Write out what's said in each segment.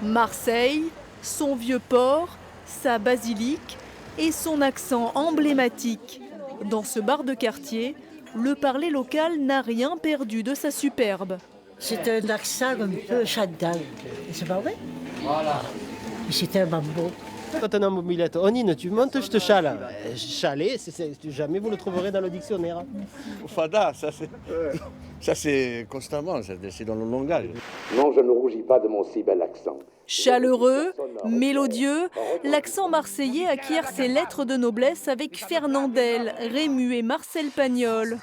Marseille, son vieux port, sa basilique et son accent emblématique. Dans ce bar de quartier, le parler local n'a rien perdu de sa superbe. C'est un accent un peu Chantal, c'est pas vrai? Voilà. C'est tellement beau. Quand on est en mobilette, Onine, tu montes, je te chale. Chaler, jamais vous le trouverez dans le dictionnaire. Fada, ça c'est constamment, c'est dans le langage. Non, je ne rougis pas de mon si bel accent. Chaleureux, mélodieux, l'accent marseillais acquiert ses lettres de noblesse avec Fernandel, Rému et Marcel Pagnol.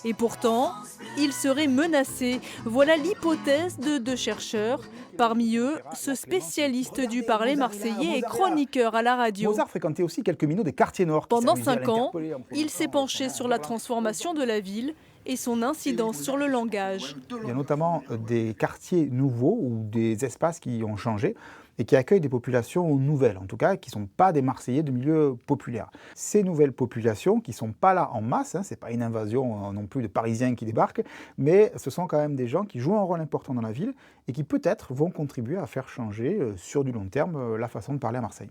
Et pourtant, il serait menacé. Voilà l'hypothèse de deux chercheurs. Parmi eux, ce spécialiste du parler marseillais et chroniqueur à la radio. Mozart fréquentait aussi quelques minots des quartiers nord. Pendant 5 ans, il s'est penché sur la transformation de la ville et son incidence sur le langage. Il y a notamment des quartiers nouveaux ou des espaces qui ont changé et qui accueillent des populations nouvelles, en tout cas, qui ne sont pas des Marseillais de milieu populaire. Ces nouvelles populations, qui ne sont pas là en masse, ce n'est pas une invasion non plus de Parisiens qui débarquent, mais ce sont quand même des gens qui jouent un rôle important dans la ville et qui peut-être vont contribuer à faire changer, sur du long terme, la façon de parler à Marseille.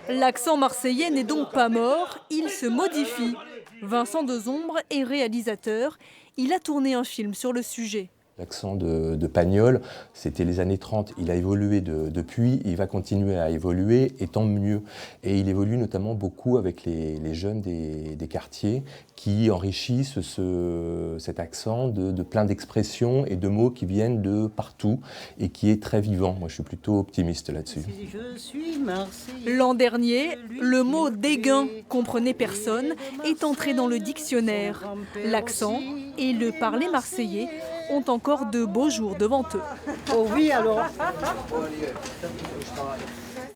L'accent marseillais n'est donc pas mort, il se modifie. Vincent Dezombre est réalisateur, il a tourné un film sur le sujet. L'accent de Pagnol, c'était les années 30. Il a évolué depuis, il va continuer à évoluer, et tant mieux. Et il évolue notamment beaucoup avec les jeunes des quartiers qui enrichissent cet accent de plein d'expressions et de mots qui viennent de partout et qui est très vivant. Moi, je suis plutôt optimiste là-dessus. L'an dernier, le mot dégain, comprenait personne, est entré dans le dictionnaire. L'accent et le parler marseillais ont encore de beaux jours devant eux. Oh oui, alors.